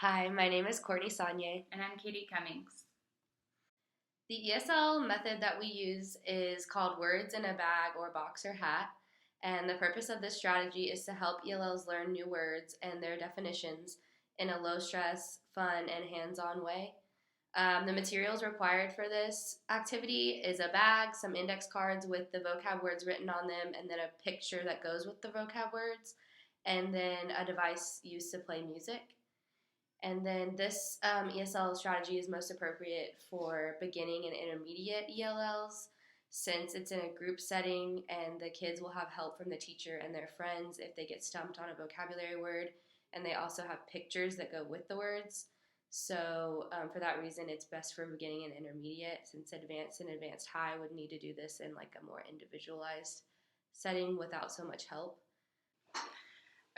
Hi, my name is Courtney Sagne. And I'm Katie Cummings. The ESL method that we use is called words in a bag or box or hat. And the purpose of this strategy is to help ELLs learn new words and their definitions in a low stress, fun, and hands on way. The materials required for this activity is a bag, some index cards with the vocab words written on them, and then a picture that goes with the vocab words, and then a device used to play music. And then this ESL strategy is most appropriate for beginning and intermediate ELLs since it's in a group setting and the kids will have help from the teacher and their friends if they get stumped on a vocabulary word. And they also have pictures that go with the words. So, for that reason, it's best for beginning and intermediate since advanced and advanced high would need to do this in like a more individualized setting without so much help.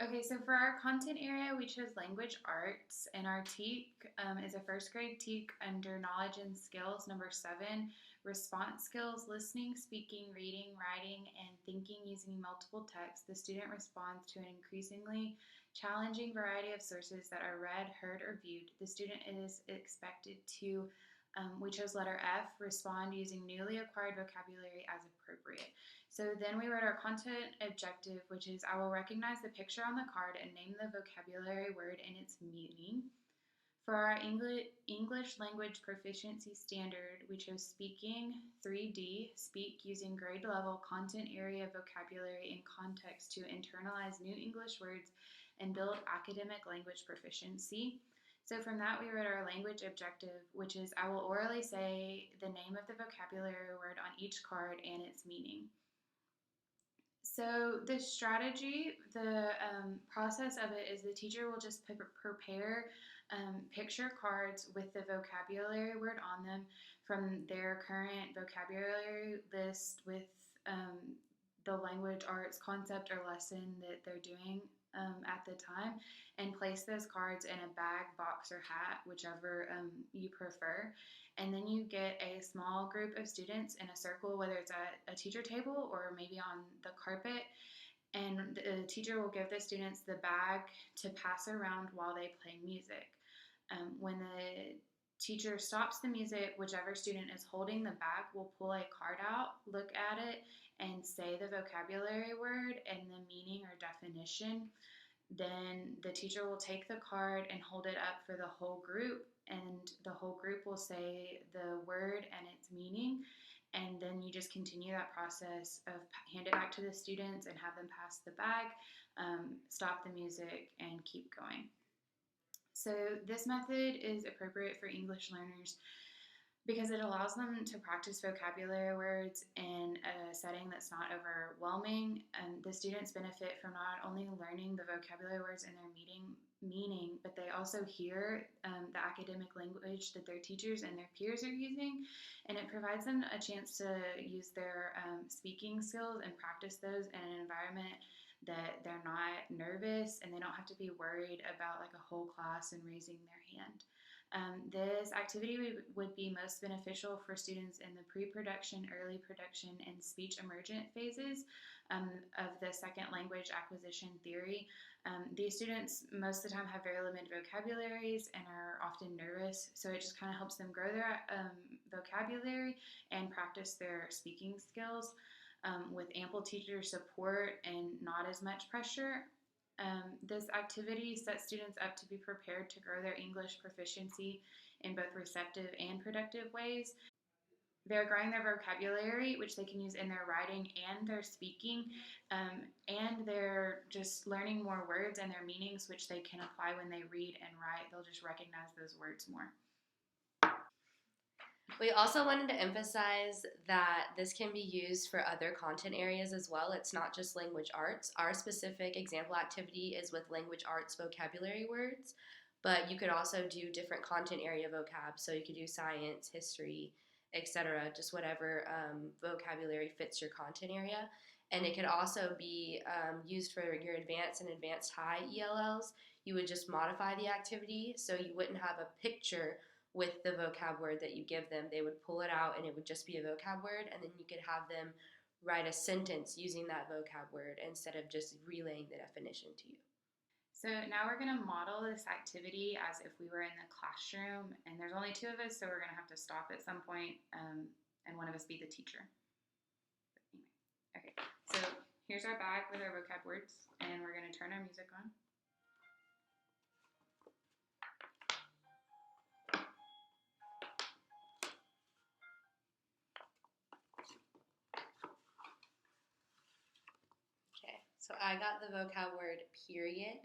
Okay, so for our content area, we chose language arts, and our TEK is a first grade TEK under knowledge and skills, number 7, response skills, listening, speaking, reading, writing, and thinking using multiple texts. The student responds to an increasingly challenging variety of sources that are read, heard, or viewed. The student is expected to, we chose letter F, respond using newly acquired vocabulary as appropriate. So then we wrote our content objective, which is I will recognize the picture on the card and name the vocabulary word and its meaning. For our English language proficiency standard, we chose speaking 3D, speak using grade level content area vocabulary and context to internalize new English words and build academic language proficiency. So from that, we wrote our language objective, which is I will orally say the name of the vocabulary word on each card and its meaning. So the strategy, the process of it is the teacher will just prepare picture cards with the vocabulary word on them from their current vocabulary list with the language arts concept or lesson that they're doing at the time, and place those cards in a bag, box, or hat, whichever you prefer. And then you get a small group of students in a circle, whether it's at a teacher table or maybe on the carpet. And the teacher will give the students the bag to pass around while they play music. When the teacher stops the music, whichever student is holding the bag will pull a card out, look at it, and say the vocabulary word and the meaning or definition. Then the teacher will take the card and hold it up for the whole group, and the whole group will say the word and its meaning. And then you just continue that process of hand it back to the students and have them pass the bag, stop the music, and keep going. So this method is appropriate for English learners because it allows them to practice vocabulary words in a setting that's not overwhelming. And the students benefit from not only learning the vocabulary words and their meaning, but they also hear the academic language that their teachers and their peers are using, and it provides them a chance to use their speaking skills and practice those in an environment that they're not nervous and they don't have to be worried about like a whole class and raising their hand. This activity would be most beneficial for students in the pre-production, early production, and speech emergent phases of the second language acquisition theory. These students most of the time have very limited vocabularies and are often nervous, so it just kind of helps them grow their vocabulary and practice their speaking skills with ample teacher support and not as much pressure. This activity sets students up to be prepared to grow their English proficiency in both receptive and productive ways. They're growing their vocabulary, which they can use in their writing and their speaking, and they're just learning more words and their meanings, which they can apply when they read and write. They'll just recognize those words more. We also wanted to emphasize that this can be used for other content areas as well. It's not just language arts. Our specific example activity is with language arts vocabulary words, but you could also do different content area vocab. So you could do science, history, etc., just whatever vocabulary fits your content area. And it could also be used for your advanced and advanced high ELLs. You would just modify the activity so you wouldn't have a picture with the vocab word that you give them. They would pull it out and it would just be a vocab word, and then you could have them write a sentence using that vocab word instead of just relaying the definition to you. So now we're going to model this activity as if we were in the classroom, and there's only two of us, so we're going to have to stop at some point, and one of us be the teacher. Okay, so here's our bag with our vocab words, and we're going to turn our music on. Okay, so I got the vocab word period.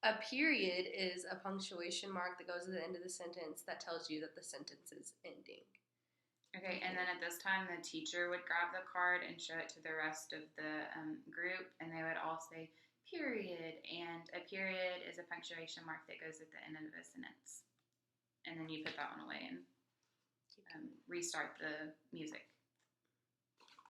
A period is a punctuation mark that goes at the end of the sentence that tells you that the sentence is ending. Okay, and then at this time, the teacher would grab the card and show it to the rest of the group, and they would all say period. And a period is a punctuation mark that goes at the end of a sentence. And then you put that one away and restart the music.